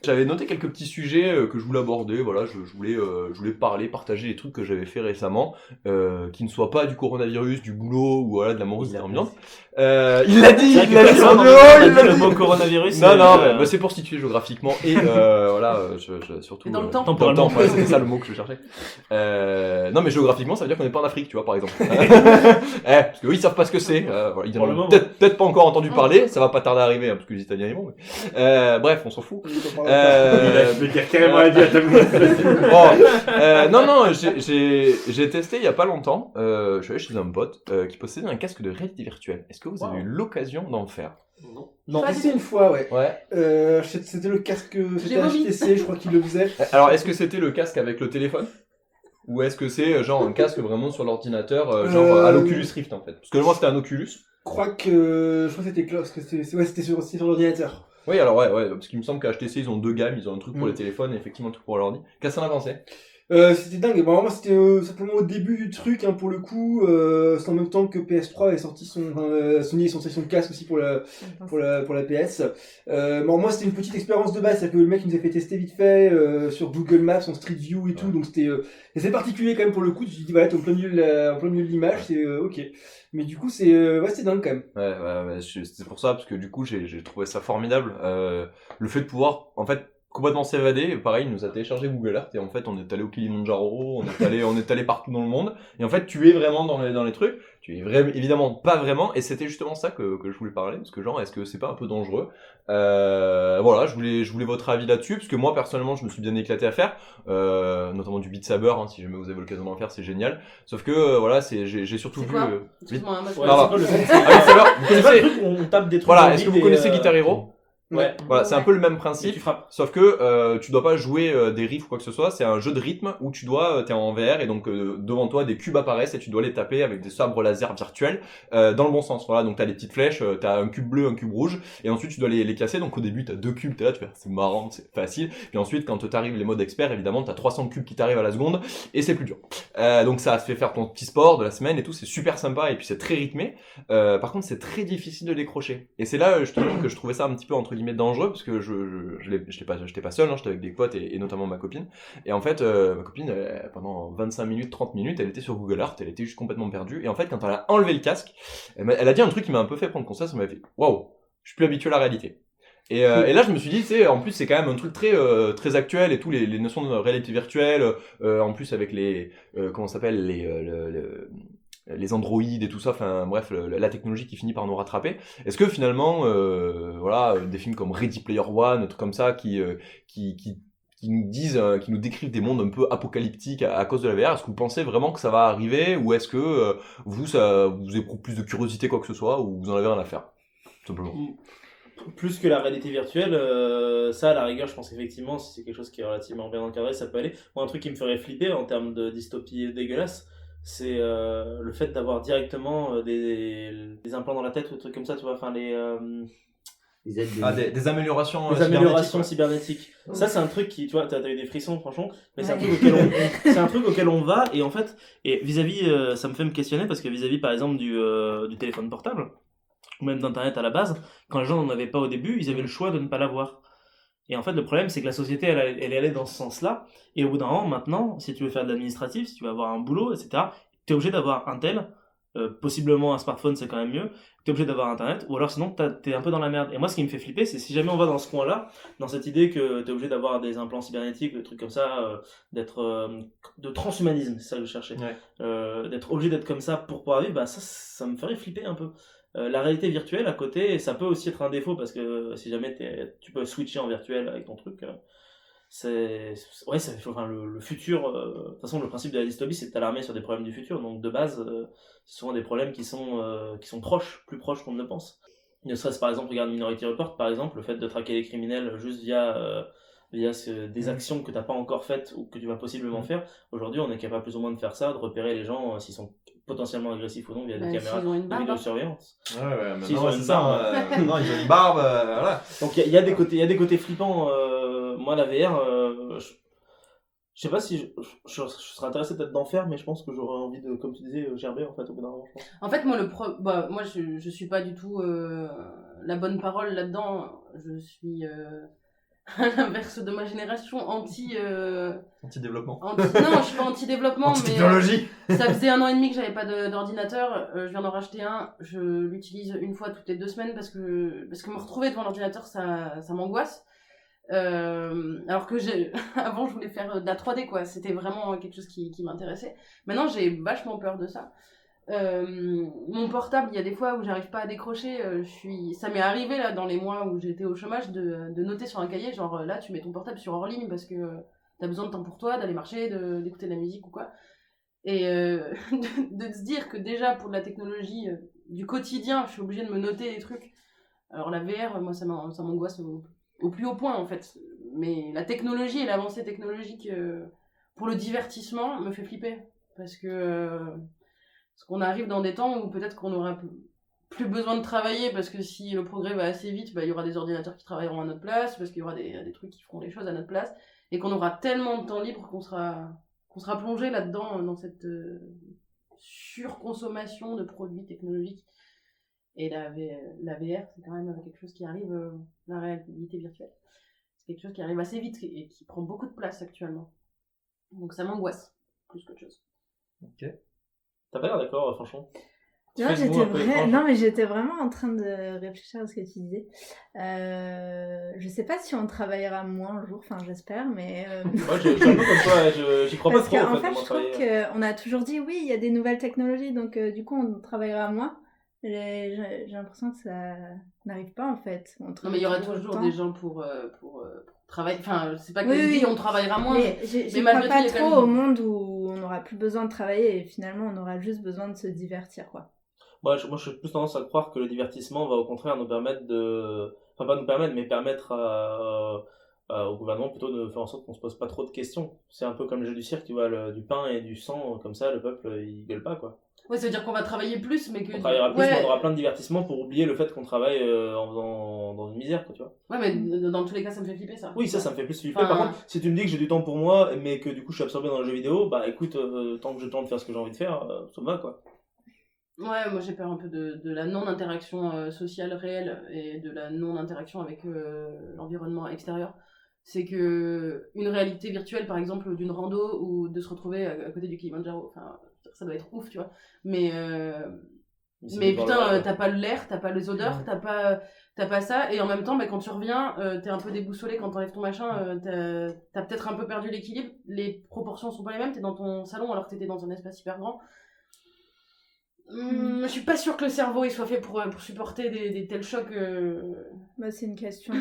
J'avais noté quelques petits sujets que je voulais aborder, voilà, je voulais partager les trucs que j'avais fait récemment, qui ne soient pas du coronavirus, du boulot ou voilà de la morosité ambiante. Il l'a dit en duo, il l'a le dit. mot coronavirus. Non, mais c'est pour situer géographiquement et voilà, surtout Et dans le temps. dans le temps, ouais, c'était ça le mot que je cherchais. Non, mais géographiquement, ça veut dire qu'on n'est pas en Afrique, tu vois, par exemple. Parce que eux, ils savent pas ce que c'est. Voilà, ils en ont peut-être pas encore entendu parler. Ça va pas tarder à arriver, hein, parce que les Italiens y vont. Mais... bref, on s'en fout. Il a carrément la vie à ta non, j'ai testé il y a pas longtemps. Je suis allé chez un pote qui possédait un casque de réalité virtuelle. Est-ce que vous avez eu l'occasion d'en faire? Non, testé une fois, ouais. C'était le casque, c'était HTC, je crois qu'il le faisait. Alors, est-ce que c'était le casque avec le téléphone? Ou est-ce que c'est genre un casque vraiment sur l'ordinateur, genre à l'Oculus Rift en fait? Parce que moi c'était un Oculus. Je crois que c'était close, que c'était sur l'ordinateur. Oui, alors ouais, parce qu'il me semble qu'à HTC ils ont deux gammes, ils ont un truc pour les téléphones et effectivement un truc pour l'ordi. Qu'est-ce que ça en a pensé? C'était dingue. Bon, moi, c'était simplement au début du truc, hein, pour le coup. C'est en même temps que PS3 avait sorti Sony a sorti son casque aussi pour la PS. Bon, moi, c'était une petite expérience de base. C'est-à-dire que le mec il nous a fait tester vite fait sur Google Maps, en Street View et tout. Donc c'était assez particulier quand même pour le coup. Tu te dis, voilà, t'es en plein milieu de l'image, c'est ok. Mais du coup, c'est dingue quand même. Ouais, c'est pour ça parce que du coup j'ai trouvé ça formidable. Le fait de pouvoir en fait complètement s'évader, pareil, il nous a téléchargé Google Earth et en fait on est allé au Kilimanjaro, on est allé partout dans le monde et en fait tu es vraiment dans les trucs, tu es évidemment pas vraiment et c'était justement ça que je voulais parler parce que genre est-ce que c'est pas un peu dangereux? Voilà, je voulais votre avis là-dessus parce que moi personnellement je me suis bien éclaté à faire, notamment du Beat Saber, hein, si jamais vous avez l'occasion d'en faire c'est génial. Sauf que voilà, j'ai surtout vu. Excuse-moi, Beat Saber, vous connaissez? On tape des trucs. Voilà, est-ce que vous connaissez Guitar Hero? Ouais. Voilà, c'est un peu le même principe. Sauf que tu dois pas jouer des riffs ou quoi que ce soit. C'est un jeu de rythme où tu dois, t'es en VR et donc devant toi des cubes apparaissent et tu dois les taper avec des sabres laser virtuels dans le bon sens. Voilà, donc t'as les petites flèches, t'as un cube bleu, un cube rouge et ensuite tu dois les classer. Donc au début t'as deux cubes, t'es là, tu fais c'est marrant, c'est facile. Puis ensuite quand t'arrives les modes experts, évidemment t'as 300 cubes qui t'arrivent à la seconde et c'est plus dur. Donc ça te fait faire ton petit sport de la semaine et tout, c'est super sympa et puis c'est très rythmé. Par contre c'est très difficile de décrocher. Et c'est là justement que je trouvais ça un petit peu entre guillemets dangereux parce que j'étais pas seul, hein, j'étais avec des potes et notamment ma copine. Et en fait, ma copine, pendant 25 minutes, 30 minutes, elle était sur Google Earth, elle était juste complètement perdue. Et en fait, quand elle a enlevé le casque, elle a dit un truc qui m'a un peu fait prendre conscience, ça m'a fait « Waouh, je suis plus habitué à la réalité ». Et là, je me suis dit, tu sais, en plus, c'est quand même un truc très actuel et tout, les notions de réalité virtuelle, en plus avec comment ça s'appelle, les androïdes et tout ça, enfin bref, la technologie qui finit par nous rattraper. Est-ce que finalement, voilà, des films comme Ready Player One, trucs comme ça, qui nous disent, qui nous décrivent des mondes un peu apocalyptiques à cause de la VR, est-ce que vous pensez vraiment que ça va arriver, ou est-ce que vous éprouve plus de curiosité quoi que ce soit, ou vous en avez rien à faire, tout simplement? Plus que la réalité virtuelle, ça à la rigueur, je pense effectivement, si c'est quelque chose qui est relativement bien encadré, ça peut aller. Moi, un truc qui me ferait flipper en termes de dystopie dégueulasse, c'est le fait d'avoir directement des implants dans la tête ou des trucs comme ça, tu vois, enfin des améliorations cybernétiques. Ça, c'est un truc qui, tu vois, t'as eu des frissons, franchement, mais c'est un truc auquel on va, et en fait, et vis-à-vis, ça me fait me questionner parce que vis-à-vis, par exemple, du téléphone portable, ou même d'internet à la base, quand les gens n'en avaient pas au début, ils avaient le choix de ne pas l'avoir. Et en fait, le problème, c'est que la société, elle est allée dans ce sens-là. Et au bout d'un moment, maintenant, si tu veux faire de l'administratif, si tu veux avoir un boulot, etc., tu es obligé d'avoir un tel, possiblement un smartphone, c'est quand même mieux, tu es obligé d'avoir Internet, ou alors sinon, t'es un peu dans la merde. Et moi, ce qui me fait flipper, c'est si jamais on va dans ce coin-là, dans cette idée que tu es obligé d'avoir des implants cybernétiques, des trucs comme ça, de transhumanisme, c'est ça que je cherchais, d'être obligé d'être comme ça pour pouvoir vivre, bah ça me ferait flipper un peu. La réalité virtuelle à côté, ça peut aussi être un défaut parce que si jamais tu peux switcher en virtuel avec ton truc, enfin, le futur. De toute façon, le principe de la dystopie, c'est de t'alarmer sur des problèmes du futur. Donc de base, c'est souvent des problèmes qui sont proches, plus proches qu'on ne le pense. Ne serait-ce par exemple, regarde Minority Report, par exemple, le fait de traquer les criminels juste via des actions que tu n'as pas encore faites ou que tu vas possiblement faire. Aujourd'hui, on est capable plus ou moins de faire ça, de repérer les gens s'ils sont potentiellement agressifs ou non via des caméras de vidéosurveillance. Ouais, s'ils ont une barbe. Non, ils ont une barbe, voilà. Donc il y a des côtés flippants. Moi, la VR, je sais pas si je serais intéressé peut-être d'en faire, mais je pense que j'aurais envie de, comme tu disais, gerber en fait au bout d'un moment. Je pense. En fait, moi, moi, je suis pas du tout la bonne parole là-dedans. Je suis à l'inverse de ma génération, Anti-développement. non, je suis pas anti-développement, mais Anti-technologie. ça faisait 1 an et demi que j'avais pas d'ordinateur. Je viens d'en racheter un. Je l'utilise une fois toutes les 2 semaines parce que me retrouver devant l'ordinateur, ça m'angoisse. Alors que avant, je voulais faire de la 3D, quoi. C'était vraiment quelque chose qui m'intéressait. Maintenant, j'ai vachement peur de ça. Mon portable, il y a des fois où j'arrive pas à décrocher. Ça m'est arrivé là dans les mois où j'étais au chômage de noter sur un cahier, genre là, tu mets ton portable sur hors ligne parce que t'as besoin de temps pour toi, d'aller marcher, d'écouter de la musique ou quoi. Et de se dire que déjà pour de la technologie du quotidien, je suis obligée de me noter des trucs. Alors la VR, moi, ça m'angoisse au plus haut point en fait. Mais la technologie et l'avancée technologique pour le divertissement me fait flipper parce qu'on arrive dans des temps où peut-être qu'on aura plus besoin de travailler parce que si le progrès va assez vite, il y aura des ordinateurs qui travailleront à notre place, parce qu'il y aura des trucs qui feront les choses à notre place, et qu'on aura tellement de temps libre qu'on sera plongé là-dedans, dans cette surconsommation de produits technologiques. Et la VR, c'est quand même quelque chose qui arrive, la réalité virtuelle. C'est quelque chose qui arrive assez vite et qui prend beaucoup de place actuellement. Donc ça m'angoisse, plus qu'autre chose. Ok. T'as pas l'air d'accord, franchement. Non, j'étais vraiment en train de réfléchir à ce que tu disais. Je sais pas si on travaillera moins un jour, enfin j'espère, mais... Moi, je suis un peu comme toi, j'y crois pas trop. En fait, je trouve qu'on a toujours dit, oui, il y a des nouvelles technologies, donc du coup, on travaillera moins. J'ai l'impression que ça n'arrive pas, en fait. Non, mais il y aura toujours des gens pour travailler. Enfin, c'est pas que dit on travaillera moins, mais malgré tout, il y a trop au monde où on n'aura plus besoin de travailler et finalement, on aura juste besoin de se divertir, quoi. Moi, je suis plus tendance à croire que le divertissement va au contraire nous permettre enfin, pas nous permettre, mais permettre au gouvernement plutôt de faire en sorte qu'on se pose pas trop de questions. C'est un peu comme le jeu du cirque, tu vois, du pain et du sang, comme ça, le peuple, il gueule pas, quoi. Ouais, ça veut dire qu'on va travailler plus, mais que... On travaillera plus, mais on aura plein de divertissements pour oublier le fait qu'on travaille en faisant dans une misère, quoi, tu vois. Ouais, mais dans tous les cas, ça me fait flipper, ça. Oui, ça me fait plus flipper. Par contre, si tu me dis que j'ai du temps pour moi, mais que du coup je suis absorbé dans le jeu vidéo, bah écoute, tant que j'ai le temps de faire ce que j'ai envie de faire, ça me va, quoi. Ouais, moi j'ai peur un peu de la non-interaction sociale réelle et de la non-interaction avec l'environnement extérieur. C'est que une réalité virtuelle, par exemple, d'une rando ou de se retrouver à côté du Kilimanjaro, enfin, ça doit être ouf, tu vois. Mais putain, t'as pas l'air, t'as pas les odeurs, t'as pas ça, et en même temps, quand tu reviens, t'es un peu déboussolé quand t'enlèves ton machin, t'as peut-être un peu perdu l'équilibre, les proportions sont pas les mêmes, t'es dans ton salon alors que t'étais dans un espace hyper grand. Je suis pas sûre que le cerveau il soit fait pour supporter des tels chocs. C'est une question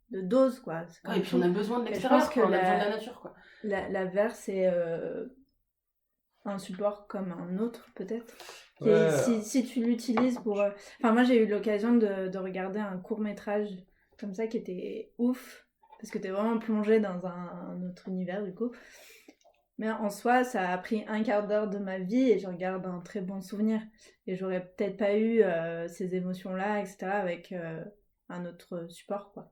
de dose, quoi. Et puis on a besoin de l'extérieur, on a besoin de la nature, quoi. La VR, c'est un support comme un autre, peut-être. Ouais. Si tu l'utilises pour... Enfin, moi, j'ai eu l'occasion de regarder un court-métrage comme ça qui était ouf, parce que t'es vraiment plongé dans un autre univers, du coup. Mais en soi, ça a pris 1/4 d'heure de ma vie et j'en garde un très bon souvenir. Et j'aurais peut-être pas eu ces émotions-là, etc., avec un autre support, quoi.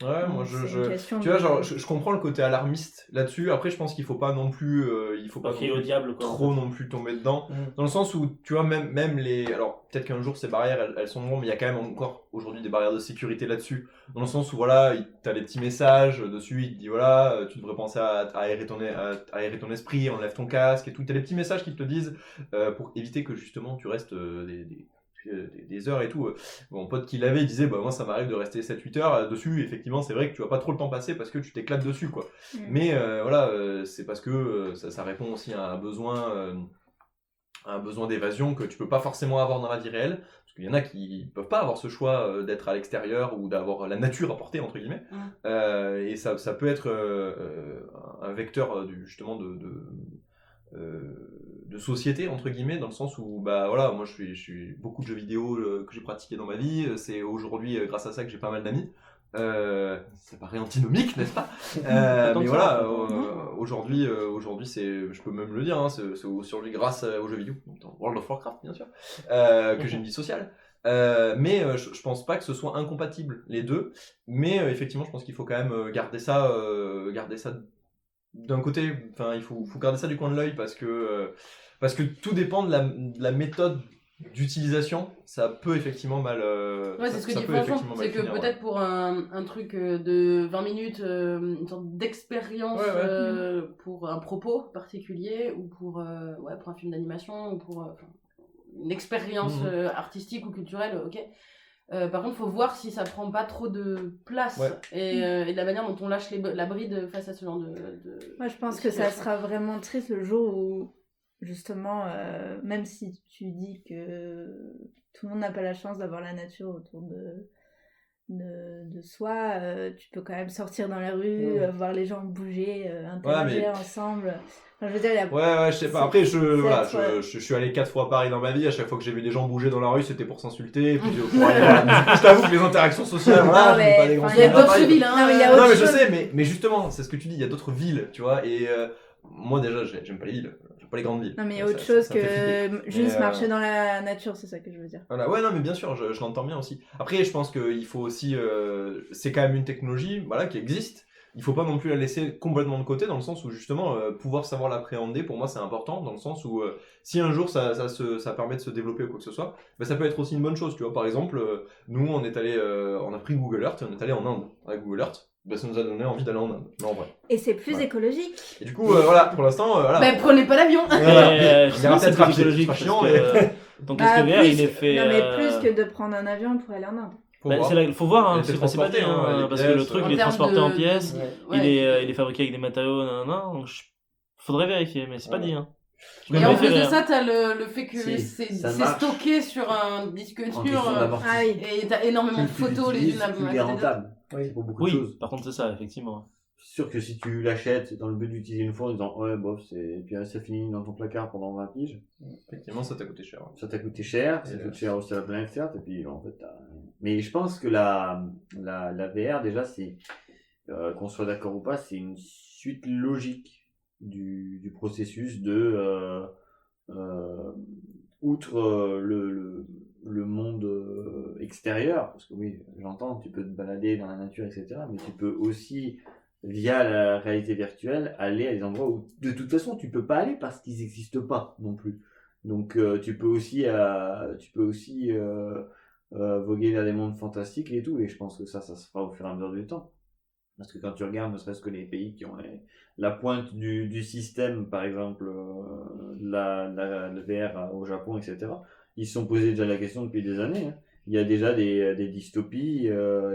Ouais, moi tu vois, genre je comprends le côté alarmiste là-dessus. Après, je pense qu'il faut pas non plus au diable, quoi, trop non plus tomber dedans. Dans le sens où tu vois même les, alors peut-être qu'un jour ces barrières elles sont bonnes, mais il y a quand même encore aujourd'hui des barrières de sécurité là-dessus. Dans le sens où voilà, t'as les petits messages dessus, il te dit voilà, tu devrais penser à aérer ton esprit, enlève ton casque et tout. T'as les petits messages qui te disent pour éviter que justement tu restes des heures et tout. Mon pote qui l'avait, il disait moi ça m'arrive de rester 7-8 heures dessus. Effectivement, c'est vrai que tu vas pas trop le temps passer parce que tu t'éclates dessus, quoi. Mais voilà, c'est parce que ça répond aussi à un besoin d'évasion que tu peux pas forcément avoir dans la vie réelle, parce qu'il y en a qui peuvent pas avoir ce choix d'être à l'extérieur ou d'avoir la nature à portée, entre guillemets. Et ça peut être un vecteur justement de société, entre guillemets, dans le sens où voilà, moi je suis beaucoup de jeux vidéo que j'ai pratiqué dans ma vie. C'est aujourd'hui grâce à ça que j'ai pas mal d'amis. Ça paraît antinomique, n'est-ce pas? Mais voilà, aujourd'hui je peux même le dire, hein, c'est aujourd'hui grâce aux jeux vidéo, dans World of Warcraft bien sûr, que j'ai une vie sociale. Mais je pense pas que ce soit incompatible les deux. Mais effectivement, je pense qu'il faut quand même garder ça d'un côté. Enfin, il faut garder ça du coin de l'œil parce que tout dépend de la méthode d'utilisation, ça peut effectivement mal. Ouais, c'est ce que ça dit peut Franchon, effectivement mal c'est que finir, ouais. peut-être pour un truc de 20 minutes, une sorte d'expérience pour un propos particulier, ou pour un film d'animation, ou pour une expérience artistique ou culturelle, ok. Par contre, faut voir si ça prend pas trop de place et de la manière dont on lâche la bride face à ce genre de Moi, je pense que ça sera vraiment triste le jour où, justement, même si tu dis que tout le monde n'a pas la chance d'avoir la nature autour de soi, tu peux quand même sortir dans la rue, voir les gens bouger, interagir ensemble. Enfin, je veux dire, il y a... Ouais, je sais pas. Après, je suis allé 4 fois à Paris dans ma vie. À chaque fois que j'ai vu des gens bouger dans la rue, c'était pour s'insulter. Et puis, je t'avoue que les interactions sociales, voilà, je fais pas des grands il y a d'autres villes, hein. Non, mais je sais, mais justement, c'est ce que tu dis. Il y a d'autres villes, tu vois. Et moi, déjà, j'aime pas les villes. J'aime pas les grandes villes. Non, mais il y a autre chose que juste marcher dans la nature, c'est ça que je veux dire. Voilà. Ouais, non, mais bien sûr, je l'entends bien aussi. Après, je pense qu'il faut aussi. C'est quand même une technologie, voilà, qui existe. Il faut pas non plus la laisser complètement de côté, dans le sens où justement pouvoir savoir l'appréhender, pour moi c'est important, dans le sens où si un jour ça permet de se développer ou quoi que ce soit, bah, ça peut être aussi une bonne chose, tu vois. Par exemple, nous on a pris Google Earth et on est allé en Inde avec Google Earth. Bah, ça nous a donné envie d'aller en Inde, mais en vrai. Et c'est plus écologique. Et du coup, voilà, pour l'instant, voilà. Bah, prenez pas l'avion. Il y aura peut-être écologique, chiant, donc est-ce que VR il est fait. Non, mais plus que de prendre un avion pour aller en Inde. Faut voir, hein, c'est pas dit, parce que le truc il est transporté en pièces, il est fabriqué avec des matériaux, donc faudrait vérifier, mais c'est pas dit. Hein. Et en plus de ça, t'as le fait que c'est stocké sur un disque dur, et t'as énormément de photos les unes à plus est rentable. Oui, pour beaucoup de choses. Par contre c'est ça, effectivement. C'est sûr que si tu l'achètes dans le but d'utiliser une fois en disant ouais bof, et puis ça finit dans ton placard pendant 20 piges. Effectivement, ça t'a coûté cher. Ça t'a coûté cher, ça coûte cher aussi à la planète, certes, et puis en fait mais je pense que la VR déjà c'est qu'on soit d'accord ou pas, c'est une suite logique du processus de outre le monde extérieur, parce que oui, j'entends, tu peux te balader dans la nature, etc., mais tu peux aussi, via la réalité virtuelle, aller à des endroits où, de toute façon, tu peux pas aller parce qu'ils n'existent pas non plus. Donc, tu peux aussi voguer vers des mondes fantastiques et tout, et je pense que ça se fera au fur et à mesure du temps. Parce que quand tu regardes, ne serait-ce que les pays qui ont la pointe du système, par exemple, le VR au Japon, etc., ils se sont posés déjà la question depuis des années. Hein. Il y a déjà des dystopies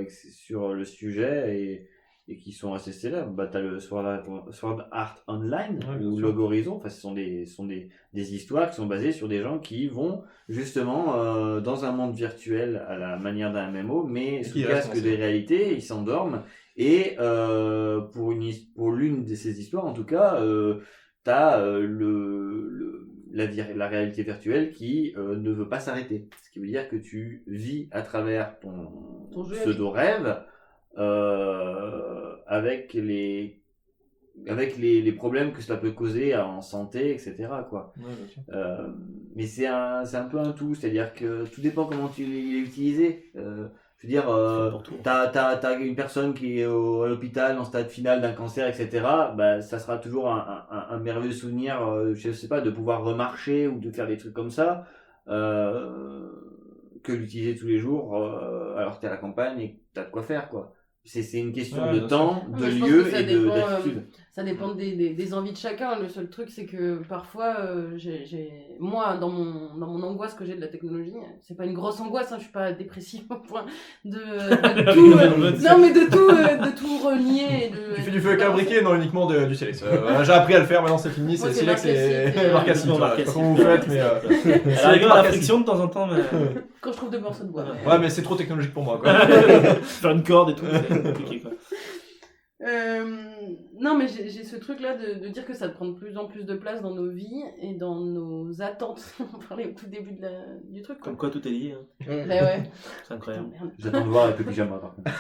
sur le sujet et qui sont assez célèbres. Bah, t'as le Sword Art Online ou Log Horizon. Enfin, ce sont des histoires qui sont basées sur des gens qui vont justement dans un monde virtuel à la manière d'un MMO, mais sous casque des réalités, ils s'endorment. Et pour l'une de ces histoires, en tout cas, t'as la réalité virtuelle qui ne veut pas s'arrêter. Ce qui veut dire que tu vis à travers ton pseudo-rêve avec les problèmes que cela peut causer en santé, etc. quoi. Ouais, mais c'est un peu un tout, c'est-à-dire que tout dépend comment tu l'as utilisé. Je veux dire, t'as une personne qui est à l'hôpital en stade final d'un cancer, etc. Bah, ça sera toujours un merveilleux souvenir, je sais pas, de pouvoir remarcher ou de faire des trucs comme ça, que l'utiliser tous les jours, alors que t'es à la campagne et que t'as de quoi faire, quoi. C'est une question de temps, de lieu et d'attitude. Ça dépend des envies de chacun. Le seul truc, c'est que parfois, moi, dans mon angoisse que j'ai de la technologie, c'est pas une grosse angoisse, hein, je suis pas dépressive au point de tout, non mais de tout renier. Tu fais du feu avec un briquet, non uniquement du silex. J'ai appris à le faire, maintenant c'est fini, c'est silex et marcassine. Comment vous faites, mais la friction de temps en temps, mais quand je trouve des morceaux de bois. Ouais, mais c'est trop technologique pour moi, quoi. Faire une corde et tout, c'est compliqué, quoi. Non, mais j'ai ce truc là de dire que ça prend de plus en plus de place dans nos vies et dans nos attentes. On parlait au tout début du truc, quoi. Comme quoi tout est lié. Hein. Bah ouais. C'est incroyable. J'attends de voir avec le pyjama, par contre.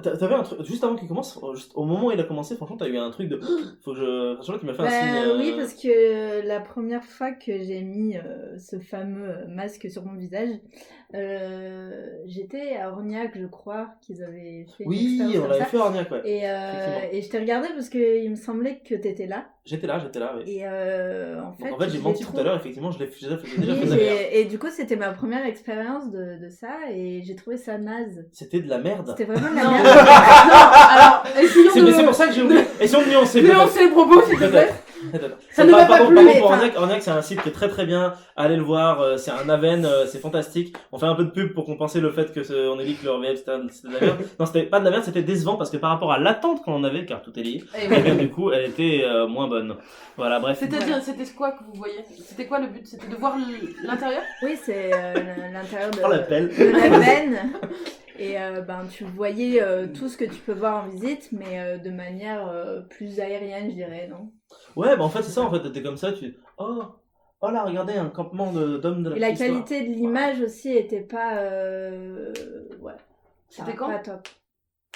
T'avais un truc, juste avant qu'il commence, au moment où il a commencé, franchement, t'as eu un truc de. Faut que je. Franchement, tu m'as fait un signe. Oui, parce que la première fois que j'ai mis ce fameux masque sur mon visage, j'étais à Orniac, je crois, qu'ils avaient fait. Oui, on l'avait fait à Orniac, ouais. Et je t'ai regardé parce qu'il me semblait que t'étais là. J'étais là, oui. Et en fait, Donc, en fait, j'ai menti tout à l'heure, effectivement, j'ai déjà fait Oui, de la merde. et du coup, c'était ma première expérience de ça et j'ai trouvé ça naze. C'était de la merde. C'était vraiment de la Non. merde. Alors, essayons Mais c'est de pour ça que j'ai oublié. Essayons de nuancer. nuancer les propos, s'il te plaît. Ça ne m'a pas plu, Par mais contre, enfin- Orniac, c'est un site qui est très très bien. Allez le voir, c'est un Aven, c'est fantastique. On fait un peu de pub pour compenser le fait que on ait dit que le VF c'était de la merde. Non, c'était pas de la merde, c'était décevant parce que par rapport à l'attente qu'on en avait, car tout est lié, Eh et oui. bien du coup, elle était moins bonne. Voilà, bref. C'est-à-dire, c'était quoi que vous voyez? C'était quoi le but? C'était de voir l'intérieur? Oui, c'est l'intérieur Oh l'appel. de la veine. Et tu voyais tout ce que tu peux voir en visite, mais de manière plus aérienne, je dirais, non? Ouais, bah en fait, c'est ça, en fait, t'es comme ça, oh là, regardez, un campement d'hommes de la Et la préhistoire. qualité de l'image aussi était pas... ouais. C'était quand? Pas top.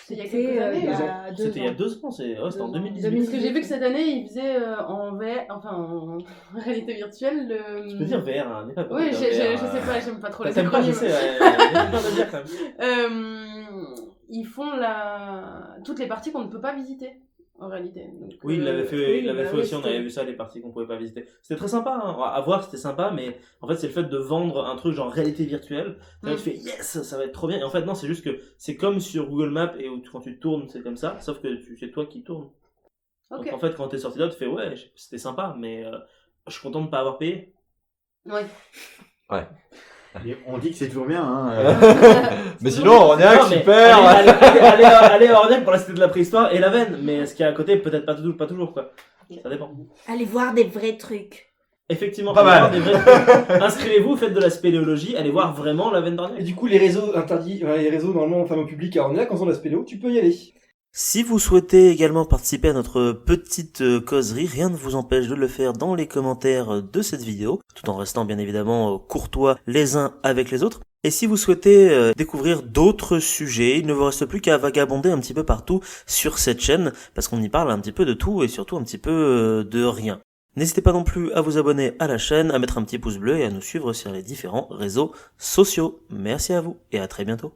C'était il y a quelques années, il y là. a 2 C'était il y a ans. 2 ans, c'était en 2018. Parce que j'ai vu que cette année, ils faisaient en réalité virtuelle Tu peux dire VR, hein, n'est pas Oui, peur, je VR, sais pas, j'aime pas trop les T'aimes pas, je acronymes. sais, ouais, j'ai peur de dire quand même. Ils font toutes les parties qu'on ne peut pas visiter en réalité. Donc, Oui, il l'avait fait, oui, il l'avait bah fait oui, aussi, on c'était- avait vu ça, les parties qu'on pouvait pas visiter. C'était très sympa, hein. À voir, c'était sympa, mais en fait, c'est le fait de vendre un truc genre réalité virtuelle. Là, tu fais yes, ça va être trop bien. Et en fait, non, c'est juste que c'est comme sur Google Maps et où quand tu tournes, c'est comme ça, sauf que c'est toi qui tournes. Ok. Donc en fait, quand t'es sorti là, tu fais ouais, c'était sympa, mais je suis content de pas avoir payé. Ouais. Et on dit que c'est toujours bien, hein. Mais sinon, Orniac, Non, mais super. allez à Orniac pour la cité de la préhistoire et la veine, mais ce qu'il y a à côté, peut-être pas toujours, quoi. Ça dépend. Allez voir des vrais trucs. Effectivement, Pas allez mal. voir des vrais trucs. Inscrivez-vous, faites de la spéléologie, allez voir vraiment la veine Et d'Orniac. du coup, les réseaux interdits, les réseaux normalement fermés au public à Orniac, en faisant de la spéléo, tu peux y aller. Si vous souhaitez également participer à notre petite causerie, rien ne vous empêche de le faire dans les commentaires de cette vidéo, tout en restant bien évidemment courtois les uns avec les autres. Et si vous souhaitez découvrir d'autres sujets, il ne vous reste plus qu'à vagabonder un petit peu partout sur cette chaîne, parce qu'on y parle un petit peu de tout et surtout un petit peu de rien. N'hésitez pas non plus à vous abonner à la chaîne, à mettre un petit pouce bleu et à nous suivre sur les différents réseaux sociaux. Merci à vous et à très bientôt.